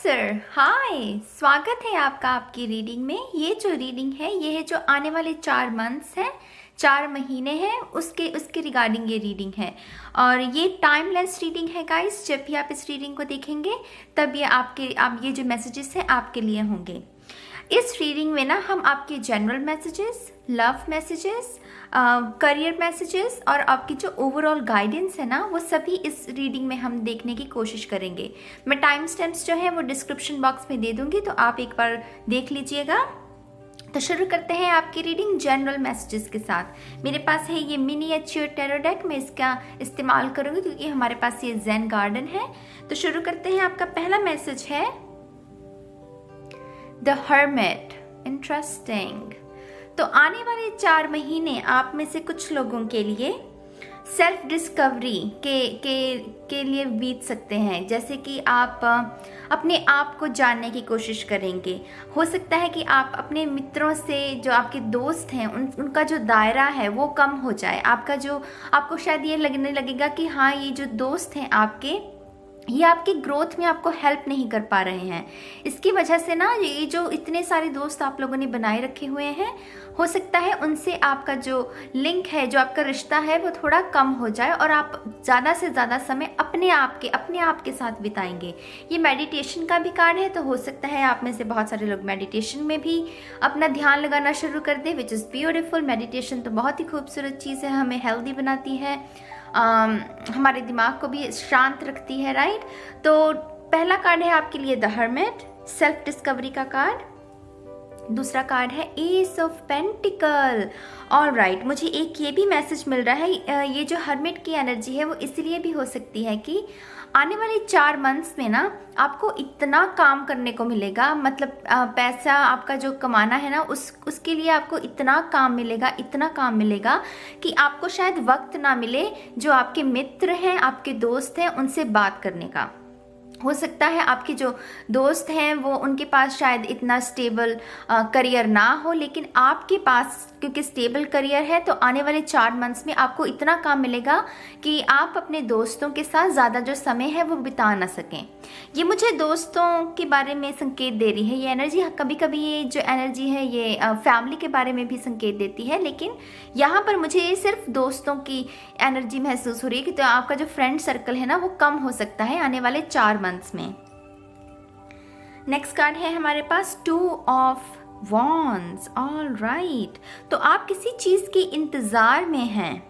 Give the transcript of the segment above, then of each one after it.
Cancer, हाय, स्वागत है आपका आपकी रीडिंग में। ये जो रीडिंग है ये है जो आने वाले 4 मंथ्स हैं, 4 महीने हैं, उसके रिगार्डिंग ये रीडिंग है। और ये टाइमलेस रीडिंग है गाइस। जब भी आप इस रीडिंग को देखेंगे तब ये जो मैसेजेस हैं आपके लिए होंगे। इस रीडिंग में ना हम आपके general messages, love messages, career messages और आपकी जो ओवरऑल गाइडेंस है ना वो सभी इस रीडिंग में हम देखने की कोशिश करेंगे। मैं टाइम स्टैम्प्स जो है वो डिस्क्रिप्शन बॉक्स में दे दूंगी, तो आप एक बार देख लीजिएगा। तो शुरू करते हैं आपकी रीडिंग जनरल मैसेजेस के साथ। मेरे पास है ये मिनिएचर टैरो डेक, मैं इसका इस्तेमाल करूंगी क्योंकि हमारे पास ये ज़ेन गार्डन है। तो शुरू करते हैं। आपका पहला मैसेज है द हर्मिट। इंटरेस्टिंग। तो आने वाले 4 महीने आप में से कुछ लोगों के लिए सेल्फ डिस्कवरी के लिए बीत सकते हैं। जैसे कि आप अपने आप को जानने की कोशिश करेंगे। हो सकता है कि आप अपने मित्रों से, जो आपके दोस्त हैं, उनका जो दायरा है वो कम हो जाए। आपको शायद ये लगने लगेगा कि हाँ, ये जो दोस्त हैं ये आपकी ग्रोथ में आपको हेल्प नहीं कर पा रहे हैं। इसकी वजह से ना ये जो इतने सारे दोस्त आप लोगों ने बनाए रखे हुए हैं, हो सकता है उनसे आपका जो लिंक है, जो आपका रिश्ता है वो थोड़ा कम हो जाए और आप ज़्यादा से ज़्यादा समय अपने आप के साथ बिताएंगे। ये मेडिटेशन का भी कार्ड है, तो हो सकता है आप में से बहुत सारे लोग मेडिटेशन में भी अपना ध्यान लगाना शुरू कर दे, विच इज़ ब्यूटीफुल। मेडिटेशन तो बहुत ही खूबसूरत चीज़ है, हमें हेल्दी बनाती है, हमारे दिमाग को भी शांत रखती है, राइट। तो पहला कार्ड है आपके लिए द हर्मिट, सेल्फ डिस्कवरी का कार्ड। दूसरा कार्ड है एस ऑफ पेंटिकल। ऑलराइट, मुझे एक ये भी मैसेज मिल रहा है, ये जो हर्मिट की एनर्जी है वो इसलिए भी हो सकती है कि आने वाले 4 मंथ्स में ना आपको इतना काम करने को मिलेगा, मतलब पैसा आपका जो कमाना है ना उसके लिए आपको इतना काम मिलेगा कि आपको शायद वक्त ना मिले जो आपके मित्र हैं, आपके दोस्त हैं, उनसे बात करने का। हो सकता है आपके जो दोस्त हैं वो उनके पास शायद इतना स्टेबल करियर ना हो, लेकिन आपके पास क्योंकि स्टेबल करियर है, तो आने वाले 4 मंथ्स में आपको इतना काम मिलेगा कि आप अपने दोस्तों के साथ ज़्यादा जो समय है वो बिता ना सकें। ये मुझे दोस्तों के बारे में संकेत दे रही है ये एनर्जी। कभी कभी ये जो एनर्जी है ये फैमिली के बारे में भी संकेत देती है, लेकिन यहाँ पर मुझे ये सिर्फ दोस्तों की एनर्जी महसूस हो रही है कि तो आपका जो फ्रेंड सर्कल है ना वो कम हो सकता है आने वाले 4 मंथ्स में। नेक्स्ट कार्ड है हमारे पास 2 ऑफ वॉन्ड्स। ऑल राइट, तो आप किसी चीज़ के इंतज़ार में हैं।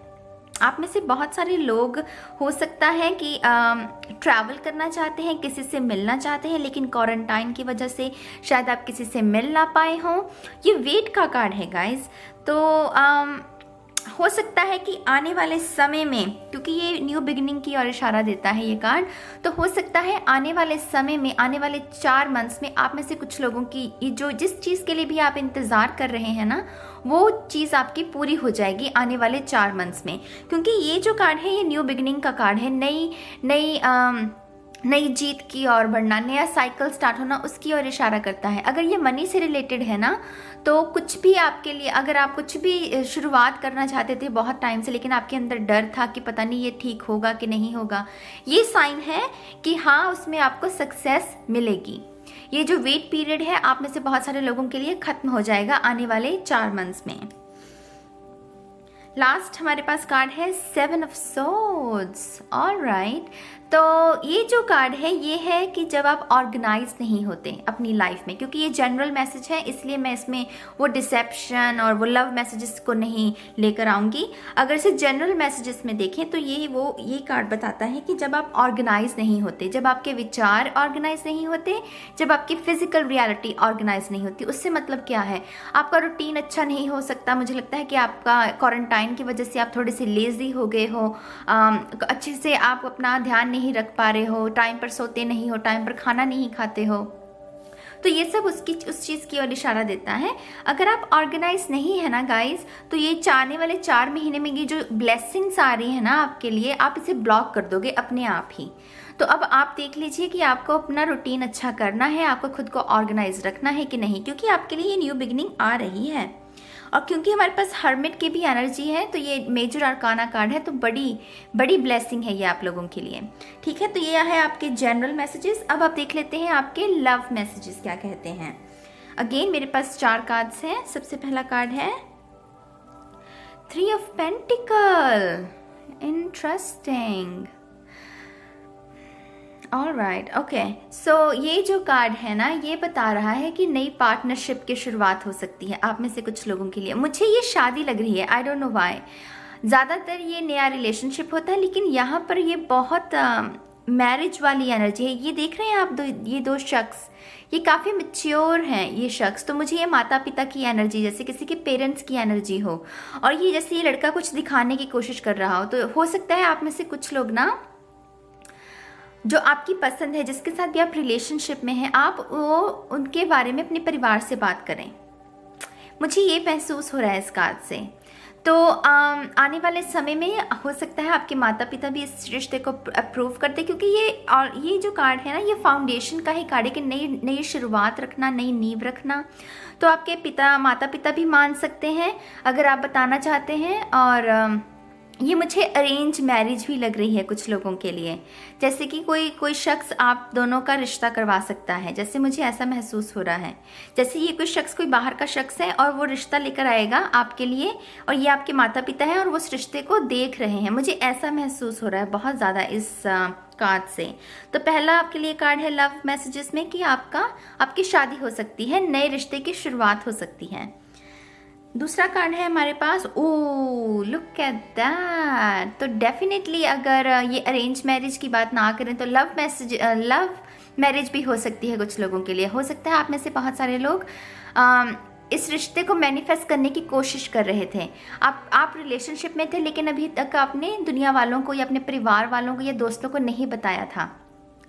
आप में से बहुत सारे लोग हो सकता है कि ट्रैवल करना चाहते हैं, किसी से मिलना चाहते हैं, लेकिन क्वारंटाइन की वजह से शायद आप किसी से मिल ना पाए हों। ये वेट का कार्ड है गाइस। तो हो सकता है कि आने वाले समय में, क्योंकि ये न्यू बिगिनिंग की ओर इशारा देता है ये कार्ड, तो हो सकता है आने वाले समय में, आने वाले 4 मंथ्स में आप में से कुछ लोगों की जिस चीज़ के लिए भी आप इंतज़ार कर रहे हैं ना वो चीज़ आपकी पूरी हो जाएगी आने वाले 4 मंथ्स में। क्योंकि ये जो कार्ड है ये न्यू बिगिनिंग का कार्ड है, नई जीत की ओर बढ़ना, नया साइकिल स्टार्ट होना, उसकी ओर इशारा करता है। अगर ये मनी से रिलेटेड है ना, तो कुछ भी आपके लिए, अगर आप कुछ भी शुरुआत करना चाहते थे बहुत टाइम से, लेकिन आपके अंदर डर था कि पता नहीं ये ठीक होगा कि नहीं होगा, ये साइन है कि हाँ उसमें आपको सक्सेस मिलेगी। ये जो वेट पीरियड है आप में से बहुत सारे लोगों के लिए खत्म हो जाएगा आने वाले 4 मंथ्स में। लास्ट हमारे पास कार्ड है 7 ऑफ सोर्ड्स। ऑलराइट, तो ये जो कार्ड है ये है कि जब आप ऑर्गेनाइज नहीं होते अपनी लाइफ में, क्योंकि ये जनरल मैसेज है इसलिए मैं इसमें वो डिसेप्शन और वो लव मैसेजेस को नहीं लेकर आऊँगी। अगर इसे जनरल मैसेजेस में देखें तो ये कार्ड बताता है कि जब आप ऑर्गेनाइज नहीं होते, जब आपके विचार ऑर्गेनाइज नहीं होते, जब आपकी फिजिकल रियलिटी ऑर्गेनाइज नहीं होती। उससे मतलब क्या है, आपका रूटीन अच्छा नहीं हो सकता। मुझे लगता है कि आपका क्वारंटाइन की वजह से आप थोड़े से लेजी हो गए हो, अच्छे से आप अपना ध्यान नहीं रख पा रहे हो, टाइम पर सोते नहीं हो, टाइम पर खाना नहीं खाते हो। तो ये सब उस चीज़ की ओर इशारा देता है। अगर आप ऑर्गेनाइज नहीं है ना गाइस, तो ये आने वाले 4 महीने में ये जो ब्लेसिंग्स आ रही है ना आपके लिए, आप इसे ब्लॉक कर दोगे अपने आप ही। तो अब आप देख लीजिए कि आपको अपना रूटीन अच्छा करना है, आपको खुद को ऑर्गेनाइज रखना है कि नहीं, क्योंकि आपके लिए ये न्यू बिगिनिंग आ रही है। और क्योंकि हमारे पास हर्मिट की भी एनर्जी है तो ये मेजर आर्काना कार्ड है, तो बड़ी बड़ी ब्लेसिंग है ये आप लोगों के लिए। ठीक है, तो ये है आपके जनरल मैसेजेस। अब आप देख लेते हैं आपके लव मैसेजेस क्या कहते हैं। अगेन मेरे पास 4 कार्ड्स हैं। सबसे पहला कार्ड है 3 of pentacle. Interesting. Alright, okay. So ये जो कार्ड है ना, ये बता रहा है कि नई पार्टनरशिप की शुरुआत हो सकती है आप में से कुछ लोगों के लिए। मुझे ये शादी लग रही है, आई डोंट नो व्हाई। ज़्यादातर ये नया रिलेशनशिप होता है, लेकिन यहाँ पर ये बहुत मैरिज वाली एनर्जी है। ये देख रहे हैं आप ये दो शख्स, ये काफ़ी मैच्योर हैं ये शख्स। तो मुझे ये माता पिता की एनर्जी, जैसे किसी के पेरेंट्स की एनर्जी हो, और ये जैसे ये लड़का कुछ दिखाने की कोशिश कर रहा हो। तो हो सकता है आप में से कुछ लोग ना, जो आपकी पसंद है, जिसके साथ भी आप रिलेशनशिप में हैं, आप वो उनके बारे में अपने परिवार से बात करें। मुझे ये महसूस हो रहा है इस कार्ड से। तो आने वाले समय में हो सकता है आपके माता पिता भी इस रिश्ते को अप्रूव करते, क्योंकि ये जो कार्ड है ना, ये फाउंडेशन का ही कार्ड है कि नई शुरुआत रखना, नई नींव रखना। तो आपके माता पिता भी मान सकते हैं अगर आप बताना चाहते हैं। और ये मुझे अरेंज मैरिज भी लग रही है कुछ लोगों के लिए, जैसे कि कोई शख्स आप दोनों का रिश्ता करवा सकता है, जैसे मुझे ऐसा महसूस हो रहा है। जैसे ये कोई बाहर का शख्स है और वो रिश्ता लेकर आएगा आपके लिए, और ये आपके माता पिता हैं और वो उस रिश्ते को देख रहे हैं। मुझे ऐसा महसूस हो रहा है बहुत ज़्यादा इस कार्ड से। तो पहला आपके लिए कार्ड है लव मैसेजेस में कि आपकी शादी हो सकती है, नए रिश्ते की शुरुआत हो सकती है। दूसरा कार्ड है हमारे पास, ओ लुक एट दैट। तो डेफिनेटली अगर ये अरेंज मैरिज की बात ना करें तो लव मैरिज भी हो सकती है कुछ लोगों के लिए। हो सकता है आप में से बहुत सारे लोग इस रिश्ते को मैनिफेस्ट करने की कोशिश कर रहे थे। आप रिलेशनशिप में थे, लेकिन अभी तक आपने दुनिया वालों को या अपने परिवार वालों को या दोस्तों को नहीं बताया था।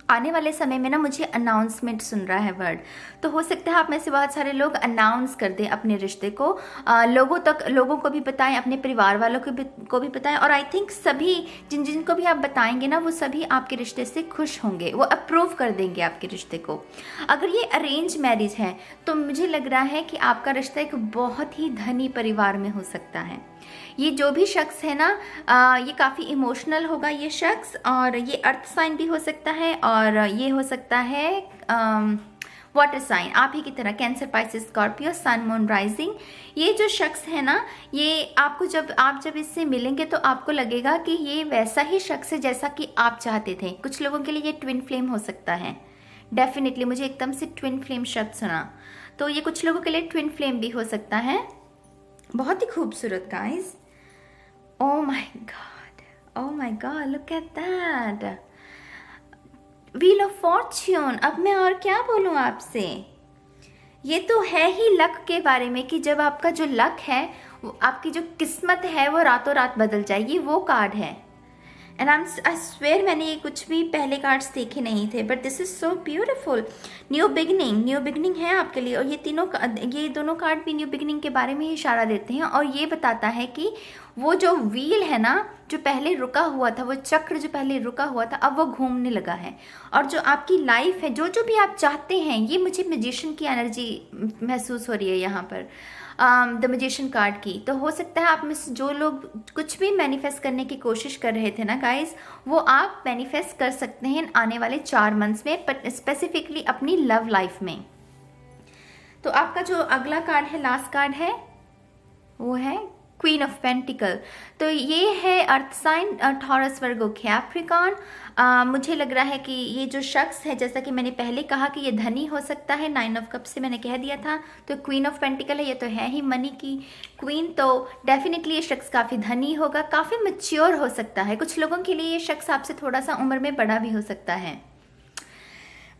आने वाले समय में ना मुझे अनाउंसमेंट सुन रहा है वर्ड। तो हो सकता है आप में से बहुत सारे लोग अनाउंस कर दें अपने रिश्ते को, लोगों को भी बताएं, अपने परिवार वालों को भी बताएं। और आई थिंक सभी जिनको भी आप बताएंगे ना, वो सभी आपके रिश्ते से खुश होंगे, वो अप्रूव कर देंगे आपके रिश्ते को। अगर ये अरेंज मैरिज है तो मुझे लग रहा है कि आपका रिश्ता एक बहुत ही धनी परिवार में हो सकता है। ये जो भी शख्स है ना, ये काफ़ी इमोशनल होगा ये शख्स, और ये अर्थ साइन भी हो सकता है, और ये हो सकता है वाटर साइन, आप ही की तरह, कैंसर, पाइसेस, स्कॉर्पियो, सन, मून, राइजिंग। ये जो शख्स है ना, ये आपको आप जब इससे मिलेंगे तो आपको लगेगा कि ये वैसा ही शख्स है जैसा कि आप चाहते थे। कुछ लोगों के लिए ये ट्विन फ्लेम हो सकता है। डेफिनेटली मुझे एकदम से ट्विन फ्लेम शब्द सुना, तो ये कुछ लोगों के लिए ट्विन फ्लेम भी हो सकता है। बहुत ही खूबसूरत guys. Oh my God, look at that. Wheel of Fortune। अब मैं और क्या बोलूँ आपसे, ये तो है ही लक के बारे में कि जब आपका जो लक है, वो आपकी जो किस्मत है वो रातों रात बदल जाएगी, वो कार्ड है। एंड आई स्वेयर मैंने ये कुछ भी पहले कार्ड्स देखे नहीं थे, but this is so beautiful. New beginning है आपके लिए। और ये दोनों कार्ड भी न्यू बिगनिंग के बारे में ही इशारा देते हैं, और ये बताता है कि वो जो व्हील है ना, जो पहले रुका हुआ था, वो चक्र जो पहले रुका हुआ था, अब वो घूमने लगा है। और जो आपकी लाइफ है, जो भी आप चाहते हैं, ये मुझे मैजिशियन की एनर्जी महसूस हो रही है यहाँ पर, द मैजिशियन कार्ड की। तो हो सकता है आप में से जो लोग कुछ भी मैनिफेस्ट करने की कोशिश कर रहे थे ना गाइज, वो आप मैनिफेस्ट कर सकते हैं आने वाले 4 मंथ्स में, बट स्पेसिफिकली अपनी लव लाइफ में। तो आपका जो अगला कार्ड है, लास्ट कार्ड है, वो है क्वीन ऑफ पेंटिकल। तो ये है अर्थ साइन, टॉरस, वर्गो, कैप्रिकॉर्न। मुझे लग रहा है कि ये जो शख्स है, जैसा कि मैंने पहले कहा कि ये धनी हो सकता है, 9 ऑफ कप से मैंने कह दिया था। तो क्वीन ऑफ पेंटिकल है, ये तो है ही मनी की क्वीन। तो डेफिनेटली ये शख्स काफ़ी धनी होगा, काफ़ी मैच्योर हो सकता है। कुछ लोगों के लिए ये शख्स आपसे थोड़ा सा उम्र में बड़ा भी हो सकता है।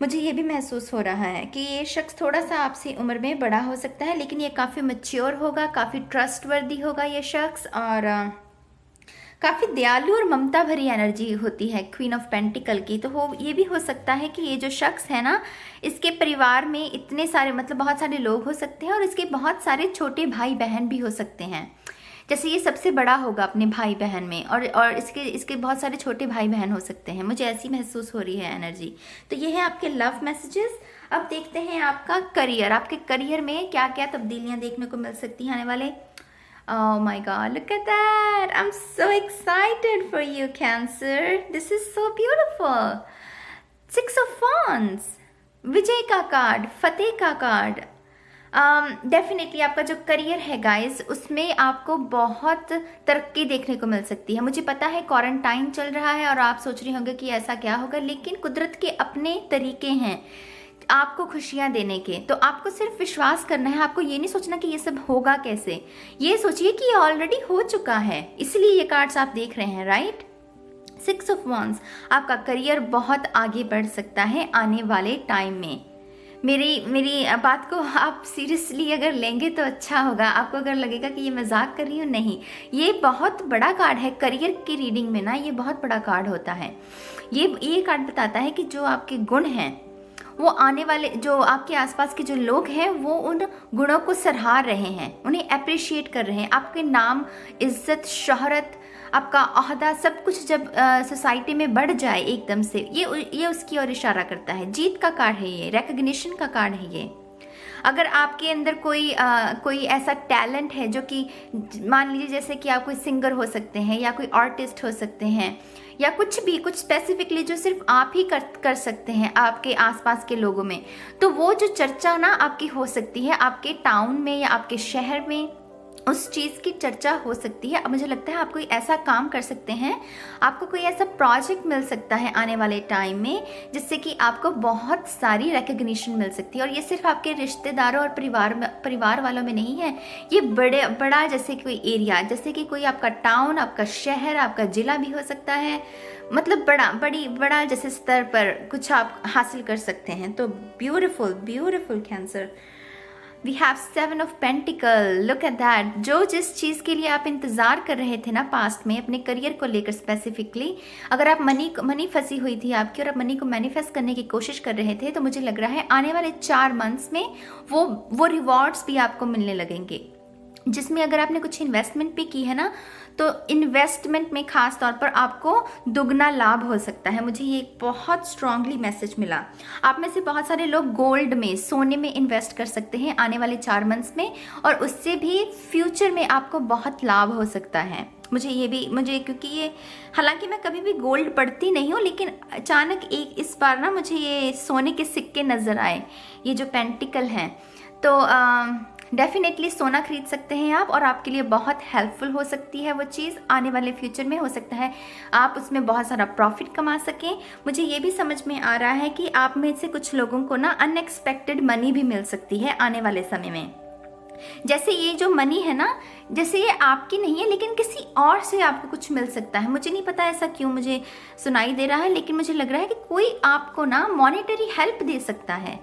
मुझे ये भी महसूस हो रहा है कि ये शख्स थोड़ा सा आपसे उम्र में बड़ा हो सकता है, लेकिन ये काफ़ी मैच्योर होगा, काफ़ी ट्रस्टवर्दी होगा ये शख्स, और काफ़ी दयालु और ममता भरी एनर्जी होती है क्वीन ऑफ पेंटिकल की। तो ये भी हो सकता है कि ये जो शख्स है ना, इसके परिवार में इतने सारे, मतलब बहुत सारे लोग हो सकते हैं, और इसके बहुत सारे छोटे भाई बहन भी हो सकते हैं। जैसे ये सबसे बड़ा होगा अपने भाई बहन में, और इसके बहुत सारे छोटे भाई बहन हो सकते हैं। मुझे ऐसी महसूस हो रही है एनर्जी। तो ये है आपके लव मैसेजेस। अब देखते हैं आपका करियर। आपके करियर में क्या क्या तब्दीलियां देखने को मिल सकती हैं आने वाले Oh my God, look at that. I'm so excited for you, Cancer. This is so beautiful. Six of Wands, विजय का कार्ड, फतेह का कार्ड। डेफिनेटली आपका जो करियर है गाइज, उसमें आपको बहुत तरक्की देखने को मिल सकती है। मुझे पता है क्वारंटाइन चल रहा है और आप सोच रहे होंगे कि ऐसा क्या होगा, लेकिन कुदरत के अपने तरीके हैं आपको खुशियां देने के। तो आपको सिर्फ विश्वास करना है, आपको ये नहीं सोचना कि ये सब होगा कैसे, ये सोचिए कि ये ऑलरेडी हो चुका है, इसलिए ये कार्ड्स आप देख रहे हैं, राइट। 6 ऑफ वॉन्ड्स, आपका करियर बहुत आगे बढ़ सकता है आने वाले टाइम में। मेरी बात को आप सीरियसली अगर लेंगे तो अच्छा होगा। आपको अगर लगेगा कि ये मजाक कर रही हूँ, नहीं, ये बहुत बड़ा कार्ड है। करियर की रीडिंग में ना ये बहुत बड़ा कार्ड होता है। ये कार्ड बताता है कि जो आपके गुण हैं वो आने वाले जो आपके आसपास के जो लोग हैं वो उन गुणों को सराह रहे हैं, उन्हें अप्रिशिएट कर रहे हैं। आपके नाम, इज्जत, शोहरत, आपका ओहदा, सब कुछ जब सोसाइटी में बढ़ जाए एकदम से, ये उसकी ओर इशारा करता है। जीत का कार्ड है ये, रिकग्निशन का कार्ड है ये। अगर आपके अंदर कोई ऐसा टैलेंट है जो कि मान लीजिए जैसे कि आप कोई सिंगर हो सकते हैं या कोई आर्टिस्ट हो सकते हैं या कुछ स्पेसिफिकली जो सिर्फ आप ही कर सकते हैं आपके आसपास के लोगों में, तो वो जो चर्चा ना आपकी हो सकती है आपके टाउन में या आपके शहर में, उस चीज़ की चर्चा हो सकती है। अब मुझे लगता है आप कोई ऐसा काम कर सकते हैं, आपको कोई ऐसा प्रोजेक्ट मिल सकता है आने वाले टाइम में जिससे कि आपको बहुत सारी रिकग्निशन मिल सकती है। और ये सिर्फ आपके रिश्तेदारों और परिवार वालों में नहीं है, ये बड़ा जैसे कोई एरिया, जैसे कि कोई आपका टाउन, आपका शहर, आपका जिला भी हो सकता है। मतलब बड़ा जैसे स्तर पर कुछ आप हासिल कर सकते हैं। तो beautiful cancer. We have 7 of पेंटिकल, लुक एट दैट। जो जिस चीज़ के लिए आप इंतज़ार कर रहे थे ना पास्ट में, अपने करियर को लेकर स्पेसिफिकली, अगर आप मनी फंसी हुई थी आपकी और आप मनी को मैनिफेस्ट करने की कोशिश कर रहे थे, तो मुझे लग रहा है आने वाले 4 मंथ्स में वो रिवॉर्ड्स भी आपको मिलने लगेंगे। जिसमें अगर आपने कुछ इन्वेस्टमेंट भी की है ना, तो इन्वेस्टमेंट में खास तौर पर आपको दुगना लाभ हो सकता है। मुझे ये बहुत स्ट्रांगली मैसेज मिला। आप में से बहुत सारे लोग गोल्ड में, सोने में इन्वेस्ट कर सकते हैं आने वाले 4 मंथ्स में, और उससे भी फ्यूचर में आपको बहुत लाभ हो सकता है। मुझे क्योंकि ये, हालांकि मैं कभी भी गोल्ड पढ़ती नहीं हूँ, लेकिन अचानक इस बार ना मुझे ये सोने के सिक्के नज़र आए, ये जो पेंटिकल हैं। तो डेफिनेटली सोना खरीद सकते हैं आप, और आपके लिए बहुत हेल्पफुल हो सकती है वो चीज़ आने वाले फ्यूचर में। हो सकता है आप उसमें बहुत सारा प्रॉफिट कमा सकें। मुझे ये भी समझ में आ रहा है कि आप में से कुछ लोगों को ना अनएक्सपेक्टेड मनी भी मिल सकती है आने वाले समय में। जैसे ये जो मनी है ना, जैसे ये आपकी नहीं है लेकिन किसी और से आपको कुछ मिल सकता है। मुझे नहीं पता ऐसा क्यों मुझे सुनाई दे रहा है, लेकिन मुझे लग रहा है कि कोई आपको ना मॉनेटरी हेल्प दे सकता है।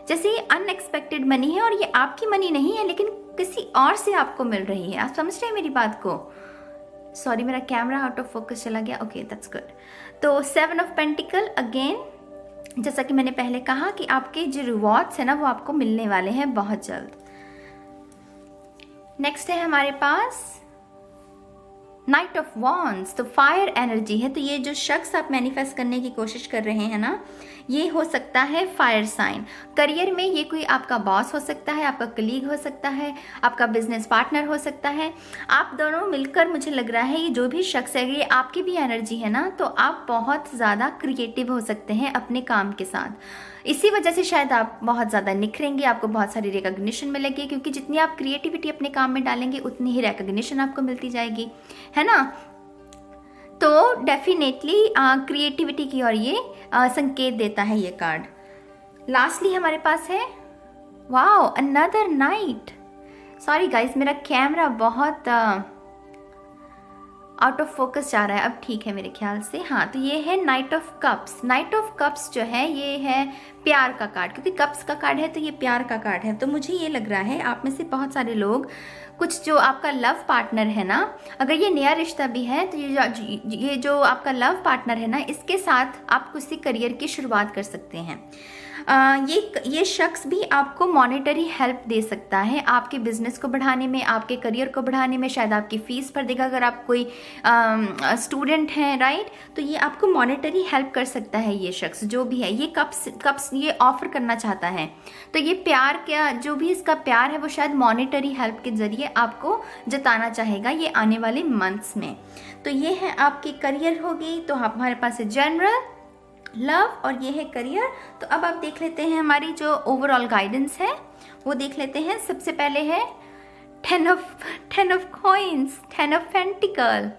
जैसे ये अनएक्सपेक्टेड मनी है और ये आपकी मनी नहीं है, लेकिन किसी और से आपको मिल रही है। आप समझ रहे हैं मेरी बात को? सॉरी, मेरा कैमरा आउट ऑफ फोकस चला गया। Okay, that's good. तो 7 ऑफ पेंटिकल अगेन, जैसा कि मैंने पहले कहा कि आपके जो रिवॉर्ड्स है ना वो आपको मिलने वाले हैं बहुत जल्द। नेक्स्ट है हमारे पास नाइट ऑफ वॉन्ड्स। तो फायर एनर्जी है। तो ये जो शख्स आप मैनिफेस्ट करने की कोशिश कर रहे हैं ना, ये हो सकता है फायर साइन। करियर में ये कोई आपका बॉस हो सकता है, आपका कलीग हो सकता है, आपका बिजनेस पार्टनर हो सकता है। आप दोनों मिलकर, मुझे लग रहा है ये जो भी शख्स है, ये आपकी भी एनर्जी है ना, तो आप बहुत ज़्यादा क्रिएटिव हो सकते हैं अपने काम के साथ। इसी वजह से शायद आप बहुत ज़्यादा निखरेंगे, आपको बहुत सारी रिकॉग्निशन मिलेगी, क्योंकि जितनी आप क्रिएटिविटी अपने काम में डालेंगे उतनी ही रिकॉग्निशन आपको मिलती जाएगी, है ना। तो डेफिनेटली क्रिएटिविटी की ओर ये संकेत देता है ये कार्ड। लास्टली हमारे पास है wow, another night. Sorry guys, मेरा कैमरा बहुत आउट ऑफ फोकस जा रहा है। अब ठीक है मेरे ख्याल से। हाँ, तो ये है night of cups. Night of cups जो है ये है प्यार का कार्ड, क्योंकि कप्स का कार्ड है तो ये प्यार का कार्ड है। तो मुझे ये लग रहा है आप में से बहुत सारे लोग, कुछ जो आपका लव पार्टनर है ना, अगर ये नया रिश्ता भी है तो ये जो आपका लव पार्टनर है ना, इसके साथ आप किसी करियर की शुरुआत कर सकते हैं। ये शख्स भी आपको मॉनेटरी हेल्प दे सकता है आपके बिजनेस को बढ़ाने में, आपके करियर को बढ़ाने में, शायद आपकी फीस भर देगा अगर आप कोई स्टूडेंट हैं, राइट। तो ये आपको मॉनेटरी हेल्प कर सकता है ये शख्स जो भी है, ये कब ये ऑफर करना चाहता है। तो ये प्यार क्या, जो भी इसका प्यार है वो शायद मॉनेटरी हेल्प के जरिए आपको जताना चाहेगा ये आने वाले मंथ्स में। तो ये है आपकी करियर होगी। तो हमारे पास है जनरल, लव और ये है करियर। तो अब आप देख लेते हैं हमारी जो ओवरऑल गाइडेंस है वो देख लेते हैं। सबसे पहले है 10 of coins, 10 of pentacle.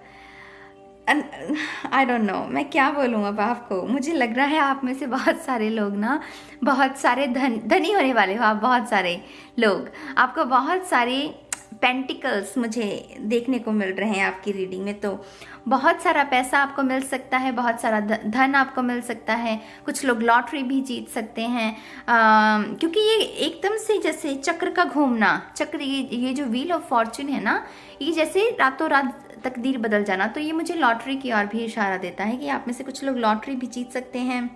I don't know मैं क्या बोलूँ अब आपको। मुझे लग रहा है आप में से बहुत सारे लोग ना बहुत सारे धनी होने वाले हो। आप बहुत सारे लोग, आपको बहुत सारे पेंटिकल्स मुझे देखने को मिल रहे हैं आपकी रीडिंग में। तो बहुत सारा पैसा आपको मिल सकता है, बहुत सारा धन आपको मिल सकता है। कुछ लोग लॉटरी भी जीत सकते हैं क्योंकि ये एकदम से जैसे चक्र का घूमना, चक्र ये जो व्हील ऑफ फॉर्चून है ना, ये जैसे रातों रात तकदीर बदल जाना। तो ये मुझे लॉटरी की ओर भी इशारा देता है कि आप में से कुछ लोग लॉटरी भी जीत सकते हैं।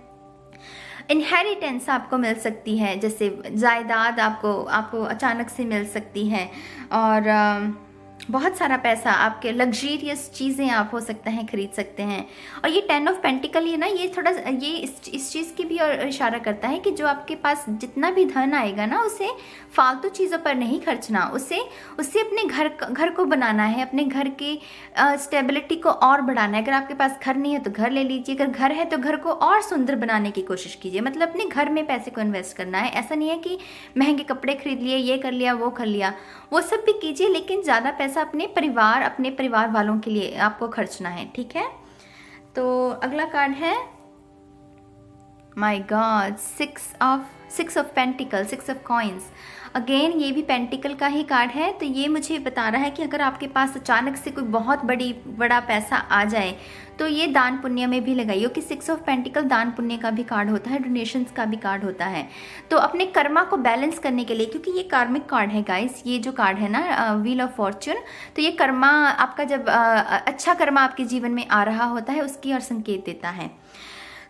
इनहेरिटेंस आपको मिल सकती है, जैसे जायदाद आपको अचानक से मिल सकती है। और बहुत सारा पैसा, आपके लग्जरियस चीज़ें आप हो सकते हैं खरीद सकते हैं। और ये 10 ऑफ पेंटिकल ये ना, ये थोड़ा ये इस चीज़ की भी और इशारा करता है कि जो आपके पास जितना भी धन आएगा ना, उसे फालतू चीज़ों पर नहीं खर्चना, उसे अपने घर को बनाना है, अपने घर की स्टेबिलिटी को और बढ़ाना है। अगर आपके पास घर नहीं है तो घर ले लीजिए, अगर घर है तो घर को और सुंदर बनाने की कोशिश कीजिए। मतलब अपने घर में पैसे को इन्वेस्ट करना है। ऐसा नहीं है कि महंगे कपड़े खरीद लिए, ये कर लिया, वो कर लिया, वो सब भी कीजिए, लेकिन ज़्यादा पैसा अपने परिवार वालों के लिए आपको खर्चना है, ठीक है। तो अगला कार्ड है my God, 6 of pentacle, 6 of coins. Again ये भी पेंटिकल का ही कार्ड है। तो ये मुझे बता रहा है कि अगर आपके पास अचानक से कोई बहुत बड़ा पैसा आ जाए तो ये दान पुण्य में भी लगाइए, क्योंकि 6 ऑफ पेंटिकल दान पुण्य का भी कार्ड होता है, डोनेशंस का भी कार्ड होता है। तो अपने कर्मा को बैलेंस करने के लिए, क्योंकि ये कार्मिक कार्ड है गाइस, ये जो कार्ड है ना व्हील ऑफ फॉर्चून, तो ये कर्मा आपका जब अच्छा कर्मा आपके जीवन में आ रहा होता है उसकी ओर संकेत देता है।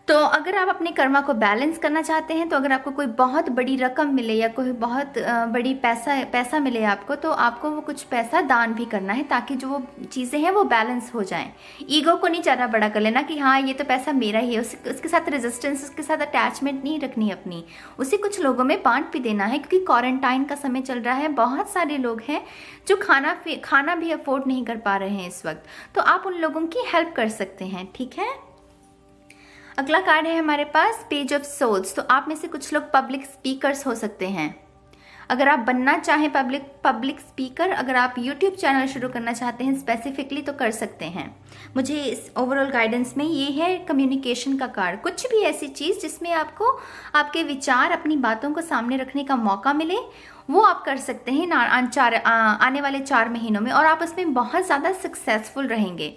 तो अगर आप अपने कर्मा को बैलेंस करना चाहते हैं, तो अगर आपको कोई बहुत बड़ी रकम मिले या कोई बहुत बड़ी पैसा मिले आपको, तो आपको वो कुछ पैसा दान भी करना है, ताकि जो वो चीज़ें हैं वो बैलेंस हो जाएं। ईगो को नहीं ज़्यादा बड़ा कर लेना कि हाँ ये तो पैसा मेरा ही है, उसके साथ रेजिस्टेंस, उसके साथ अटैचमेंट नहीं रखनी अपनी, उसे कुछ लोगों में बांट भी देना है। क्योंकि क्वारंटाइन का समय चल रहा है, बहुत सारे लोग हैं जो खाना भी अफोर्ड नहीं कर पा रहे हैं इस वक्त, तो आप उन लोगों की हेल्प कर सकते हैं, ठीक है। अगला कार्ड है हमारे पास पेज ऑफ सोल्स। तो आप में से कुछ लोग पब्लिक स्पीकर्स हो सकते हैं। अगर आप बनना चाहें पब्लिक स्पीकर, अगर आप यूट्यूब चैनल शुरू करना चाहते हैं स्पेसिफिकली, तो कर सकते हैं। मुझे इस ओवरऑल गाइडेंस में ये है कम्युनिकेशन का कार्ड। कुछ भी ऐसी चीज़ जिसमें आपको आपके विचार, अपनी बातों को सामने रखने का मौका मिले, वो आप कर सकते हैं आने वाले 4 महीनों में, और आप उसमें बहुत ज़्यादा सक्सेसफुल रहेंगे।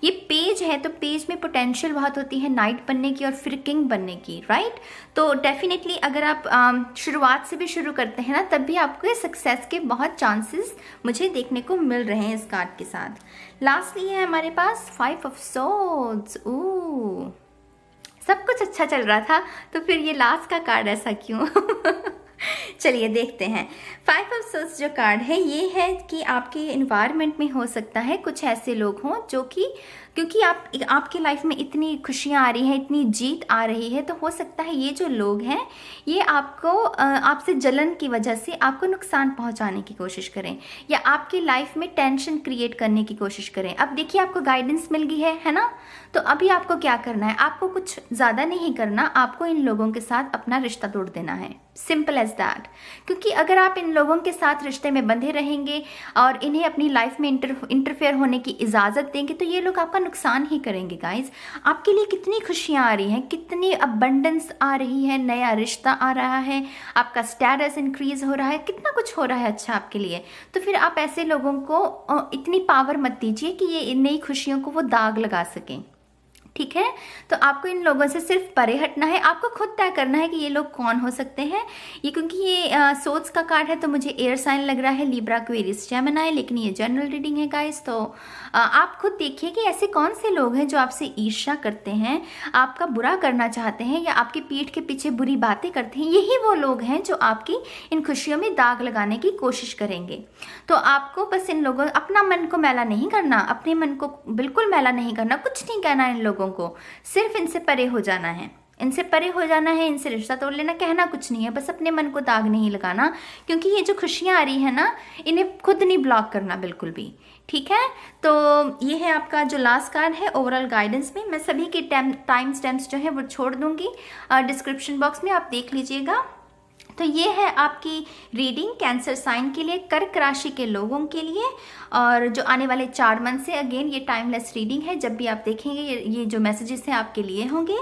ये पेज है तो पेज में पोटेंशियल बहुत होती है नाइट बनने की और फिर किंग बनने की, राइट। तो डेफिनेटली अगर आप शुरुआत से भी शुरू करते हैं ना, तब भी आपको सक्सेस के बहुत चांसेस मुझे देखने को मिल रहे हैं इस कार्ड के साथ। लास्टली है हमारे पास 5 ऑफ सोर्ड्स। सब कुछ अच्छा चल रहा था, तो फिर ये लास्ट का कार्ड ऐसा क्यों? चलिए देखते हैं। 5 ऑफ सोर्ड्स जो कार्ड है, ये है कि आपके इन्वायरमेंट में हो सकता है कुछ ऐसे लोग हों जो कि, क्योंकि आपकी लाइफ में इतनी खुशियाँ आ रही हैं, इतनी जीत आ रही है, तो हो सकता है ये जो लोग हैं ये आपसे जलन की वजह से आपको नुकसान पहुंचाने की कोशिश करें, या आपकी लाइफ में टेंशन क्रिएट करने की कोशिश करें। अब देखिए आपको गाइडेंस मिल गई है ना। तो अभी आपको क्या करना है, आपको कुछ ज़्यादा नहीं करना, आपको इन लोगों के साथ अपना रिश्ता तोड़ देना है, सिंपल एज दैट। क्योंकि अगर आप इन लोगों के साथ रिश्ते में बंधे रहेंगे और इन्हें अपनी लाइफ में इंटरफेयर होने की इजाज़त देंगे, तो ये लोग आपका नुकसान ही करेंगे गाइज। आपके लिए कितनी खुशियाँ आ रही हैं, कितनी अबंडेंस आ रही है, नया रिश्ता आ रहा है, आपका स्टेटस इंक्रीज हो रहा है, कितना कुछ हो रहा है अच्छा आपके लिए। तो फिर आप ऐसे लोगों को इतनी पावर मत दीजिए कि ये नई खुशियों को वो दाग लगा सकें, ठीक है। तो आपको इन लोगों से सिर्फ परे हटना है, आपको खुद तय करना है कि ये लोग कौन हो सकते हैं। ये क्योंकि ये सोच का कार्ड है तो मुझे एयर साइन लग रहा है, लिब्रा, एक्वेरियस, जेमिनी, लेकिन ये जनरल रीडिंग है गाइस। तो आप खुद देखिए कि ऐसे कौन से लोग हैं जो आपसे ईर्ष्या करते हैं, आपका बुरा करना चाहते हैं या आपकी पीठ के पीछे बुरी बातें करते हैं। यही वो लोग हैं जो आपकी इन खुशियों में दाग लगाने की कोशिश करेंगे। तो आपको बस इन लोगों, अपना मन को मैला नहीं करना, अपने मन को बिल्कुल मैला नहीं करना, कुछ नहीं कहना इन लोगों को, सिर्फ इनसे परे हो जाना है, इनसे परे हो जाना है, इनसे रिश्ता तोड़ लेना, कहना कुछ नहीं है, बस अपने मन को दाग नहीं लगाना। क्योंकि ये जो खुशियाँ आ रही है ना, इन्हें खुद नहीं ब्लॉक करना बिल्कुल भी, ठीक है। तो ये है आपका जो लास्ट कार्ड है ओवरऑल गाइडेंस में। मैं सभी के टाइम स्टैम्प्स जो है वो छोड़ दूंगी डिस्क्रिप्शन बॉक्स में, आप देख लीजिएगा। तो ये है आपकी रीडिंग कैंसर साइन के लिए, कर्क राशि के लोगों के लिए, और जो आने वाले 4 मंथ से, अगेन ये टाइमलेस रीडिंग है, जब भी आप देखेंगे ये जो मैसेजेस हैं आपके लिए होंगे।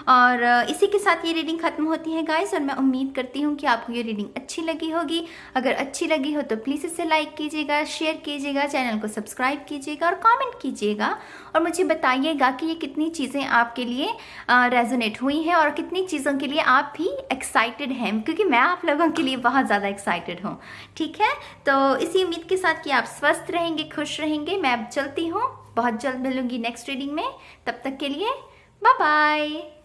और इसी के साथ ये रीडिंग खत्म होती है गाइस, और मैं उम्मीद करती हूँ कि आपको ये रीडिंग अच्छी लगी होगी। अगर अच्छी लगी हो तो प्लीज़ इसे लाइक कीजिएगा, शेयर कीजिएगा, चैनल को सब्सक्राइब कीजिएगा और कमेंट कीजिएगा, और मुझे बताइएगा कि ये कितनी चीज़ें आपके लिए रेजोनेट हुई हैं और कितनी चीज़ों के लिए आप भी एक्साइटेड हैं, क्योंकि मैं आप लोगों के लिए बहुत ज़्यादा एक्साइटेड हूँ, ठीक है। तो इसी उम्मीद के साथ कि आप स्वस्थ रहेंगे, खुश रहेंगे, मैं अब चलती हूँ, बहुत जल्द मिलूंगी नेक्स्ट रीडिंग में। तब तक के लिए बाय बाय।